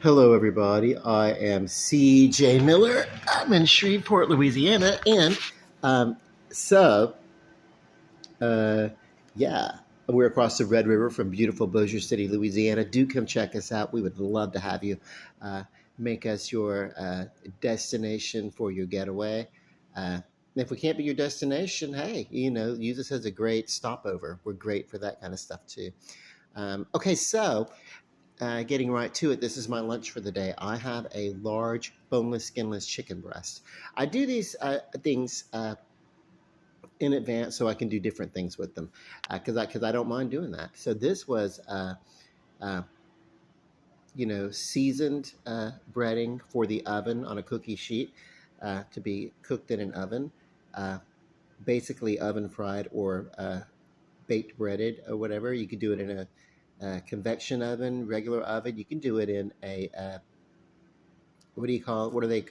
Hello, everybody. I am C.J. Miller. I'm in Shreveport, Louisiana, and um, so uh, yeah, we're across the Red River from beautiful Bossier City, Louisiana. Do come check us out. We would love to have you. Uh, make us your destination for your getaway. If we can't be your destination, hey, use us as a great stopover. We're great for that kind of stuff too. Okay, so getting right to it, this is my lunch for the day. I have a large boneless, skinless chicken breast. I do these things in advance so I can do different things with them because I don't mind doing that. So this was uh, seasoned breading for the oven on a cookie sheet to be cooked in an oven, uh, basically oven fried or baked breaded or whatever. You could do it in a convection oven, regular oven. You can do it in a what do you call it? What are they?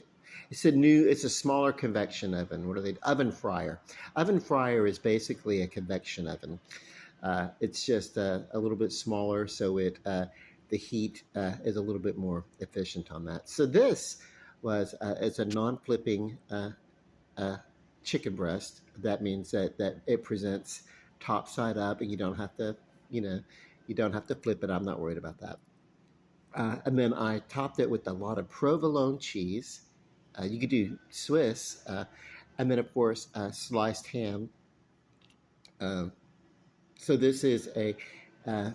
It's a smaller convection oven. What are they? Oven fryer. Oven fryer is basically a convection oven. It's just a little bit smaller, so the heat is a little bit more efficient on that. So this was it's a non-flipping uh, chicken breast. That means that it presents top side up, and you know, you don't have to flip it. I'm not worried about that. And then I topped it with a lot of provolone cheese. You could do Swiss, and then of course sliced ham. Um, so this is a uh,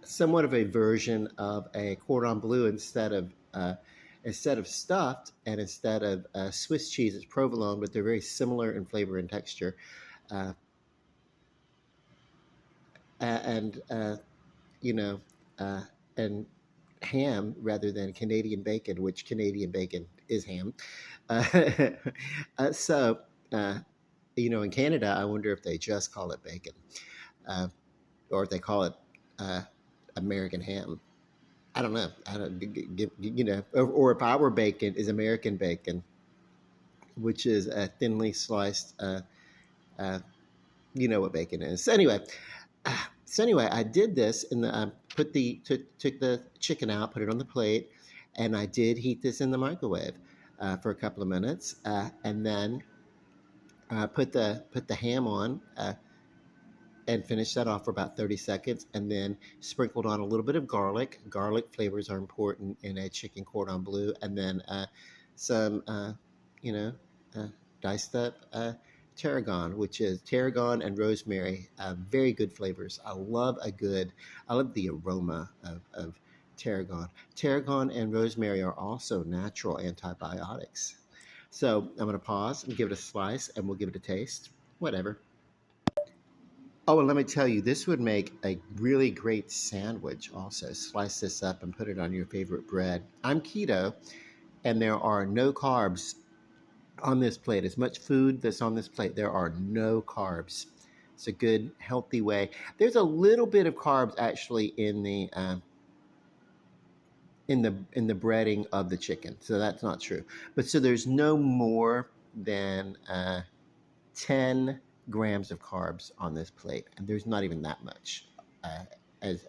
somewhat of a version of a cordon bleu instead of stuffed and instead of Swiss cheese. It's provolone, but they're very similar in flavor and texture. Uh, and you know, uh, and ham rather than Canadian bacon, which Canadian bacon is ham. Uh, so, uh, in Canada, I wonder if they just call it bacon uh, or if they call it uh, American ham. I don't know. I don't, or if our bacon is American bacon, which is a thinly sliced, uh, you know what bacon is. So anyway, I did this and took the chicken out, put it on the plate, and I did heat this in the microwave for a couple of minutes, and then put the ham on and finished that off for about 30 seconds, and then sprinkled on a little bit of garlic. Garlic flavors are important in a chicken cordon bleu, and then some you know uh, diced up tarragon, which is tarragon and rosemary, very good flavors. I love the aroma of tarragon. Tarragon and rosemary are also natural antibiotics. So I'm going to pause and give it a slice, and we'll give it a taste. Whatever. Oh, and let me tell you, this would make a really great sandwich also. Slice this up and put it on your favorite bread. I'm keto, and there are no carbs on this plate. As much food that's on this plate, there are no carbs. It's a good, healthy way. There's a little bit of carbs actually in the breading of the chicken, so that's not true. But so there's no more than 10 grams of carbs on this plate, and there's not even that much. Uh, as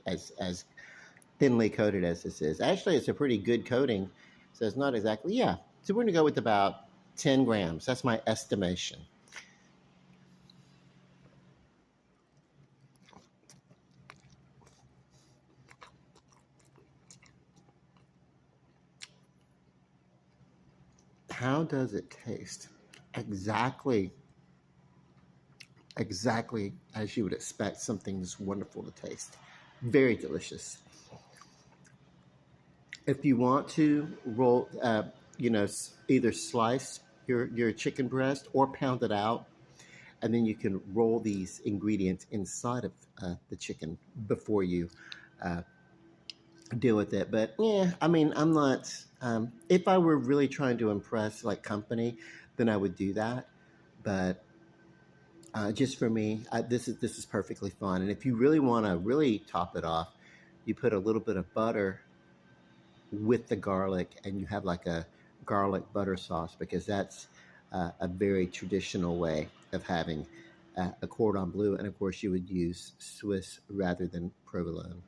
as as thinly coated as this is, actually, it's a pretty good coating. So it's not exactly, yeah. So we're gonna go with about 10 grams. That's my estimation. How does it taste? Exactly, exactly as you would expect something this wonderful to taste. Very delicious. If you want to roll, either slice your chicken breast or pound it out, and then you can roll these ingredients inside of the chicken before you uh, deal with it. But yeah, I mean, I'm not. If I were really trying to impress like company, then I would do that. But just for me, this is perfectly fine. And if you really want to really top it off, you put a little bit of butter with the garlic, and you have like a garlic butter sauce because that's a very traditional way of having a cordon bleu. And of course, you would use Swiss rather than provolone.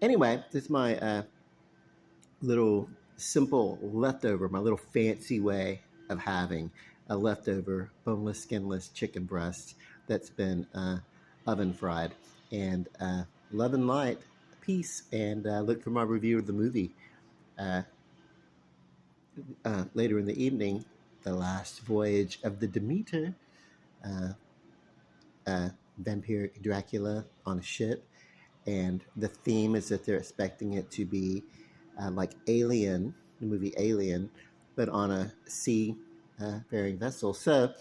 Anyway, this is my little simple leftover, my little fancy way of having a leftover boneless, skinless chicken breast that's been oven fried. And love and light, peace, and look for my review of the movie uh, later in the evening. The Last Voyage of the Demeter, uh, vampiric Dracula on a ship. And the theme is that they're expecting it to be like Alien, the movie Alien, but on a sea faring vessel. So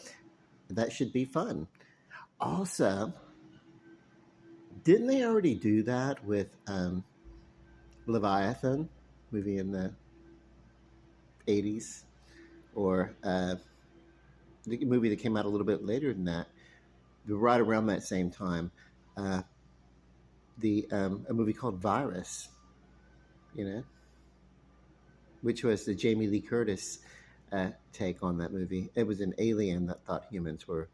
that should be fun. Also, didn't they already do that with Leviathan, movie in the 80s? Or the movie that came out a little bit later than that, right around that same time, uh, a movie called Virus, you know, which was the Jamie Lee Curtis take on that movie. It was an alien that thought humans were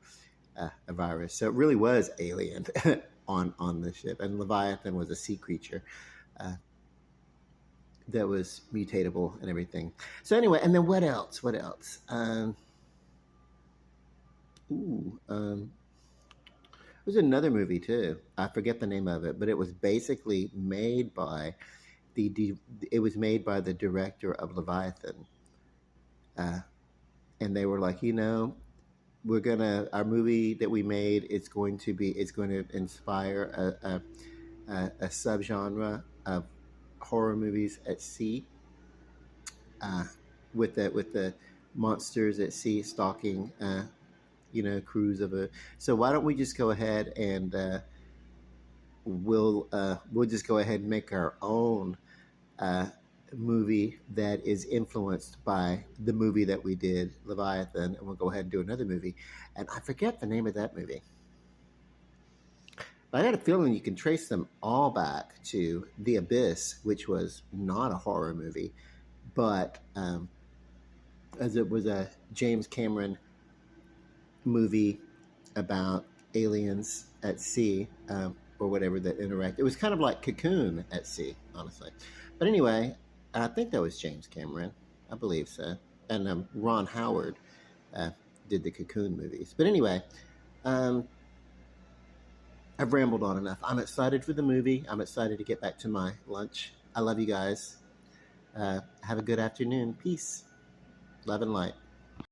a virus, so it really was alien on the ship. And Leviathan was a sea creature uh, that was mutatable and everything. So anyway, and then what else? What else? Ooh, there's another movie too. I forget the name of it, but it was basically made by it was made by the director of Leviathan, uh, and they were like, we're gonna our movie that we made it's going to inspire a subgenre of horror movies at sea, uh, with the monsters at sea stalking crews of a. So why don't we just go ahead and we'll just go ahead and make our own uh, movie that is influenced by the movie that we did, Leviathan, and we'll go ahead and do another movie. And I forget the name of that movie. But I got a feeling you can trace them all back to The Abyss, which was not a horror movie, but as it was a James Cameron movie about aliens at sea, or whatever that interact. It was kind of like Cocoon at sea, honestly. But anyway, I think that was James Cameron. I believe so. And Ron Howard uh, did the Cocoon movies. But anyway, um, I've rambled on enough. I'm excited for the movie. I'm excited to get back to my lunch. I love you guys. Have a good afternoon. Peace, love, and light.